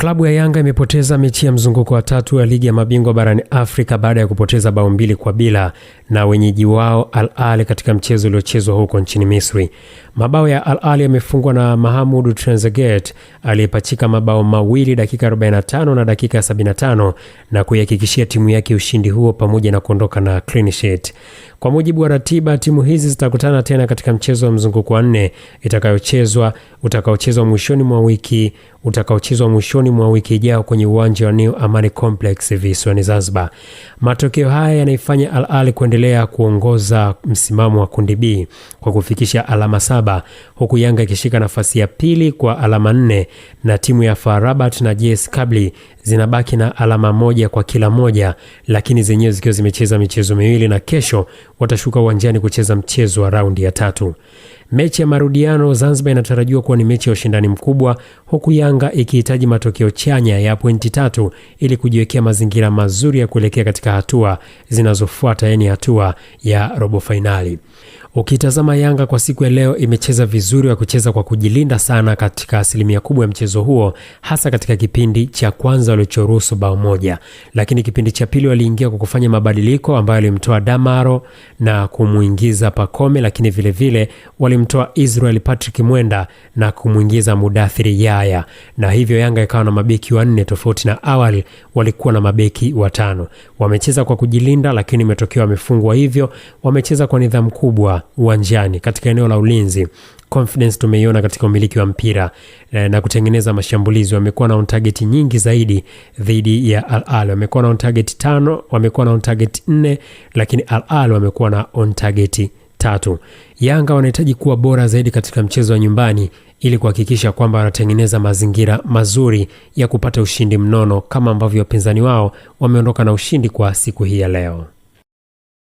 Klabu ya Yanga imepoteza mechi ya mzunguko wa 3 ya ligi ya mabingwa barani Afrika baada ya kupoteza bao 2-0 na wenyeji wao Al Ahly katika mchezo uliochezwa huko nchini Misri. Mabao ya Al Ahly yamefungwa na Mahamoud Trezeguet aliyepachika mabao mawili dakika 45 na dakika 75 na kuihakikishia timu yake ushindi huo pamoja na kuondoka na clean sheet. Kwa mujibu wa ratiba, timu hizi zitakutana tena katika mchezo wa mzunguko wa 4 utakaochezwa mwishoni mwa wiki ijayo kwenye uwanja wa New Amani Complex visiwani Zanzibar. Matokeo haya yanaifanya Al Ahly kuendelea kuongoza msimamo wa kundi B kwa kufikisha alama 7, huku Yanga ikishika nafasi ya pili kwa alama 4 na timu ya FAR Rabat na JS Kabylie zinabaki na alama 1 kwa kila moja, lakini zenyewe zikiwa zimecheza michezo miwili na kesho watashuka uwanjani kucheza mchezo wa raundi ya 3. Mechi ya marudiano Zanzibar inatarajiwa kuwa ni mechi ya ushindani mkubwa, huku Yanga ikihitaji matokeo chanya ya pointi 3 ili kujiwekea mazingira mazuri ya kuelekea katika hatua zinazofuata, yani hatua ya robo finali. Ukitazama Yanga kwa siku ya leo imecheza vizuri wa kucheza kwa kujilinda sana katika asilimia kubwa ya mchezo huo, hasa katika kipindi cha kwanza walichoruhusu bao 1, lakini kipindi cha pili waliingia kwa kufanya mabadiliko ambayo alimtoa Damaro na kumuingiza Pacome, lakini vile vile walimtoa Israel Patrick Mwenda na kumuingiza Mudathiri Yaya, na hivyo Yanga ikawa na mabeki 4 tofauti na awali walikuwa na mabeki 5. Wamecheza kwa kujilinda, lakini matokeo yamefungwa, hivyo wamecheza kwa nidhamu kubwa uwanjani. Katika eneo la ulinzi, confidence tumeiona katika umiliki wa mpira na kutengeneza mashambulizi. Wamekuwa na on target nyingi zaidi dhidi ya Al Ahly. Wamekuwa na on target 5, wamekuwa na on target 4, lakini Al Ahly wamekuwa na on target 3. Yanga wanahitaji kuwa bora zaidi katika mchezo wa nyumbani ili kuhakikisha kwamba wanatengeneza mazingira mazuri ya kupata ushindi mnono kama ambavyo wapinzani wao wameondoka na ushindi kwa siku hii ya leo.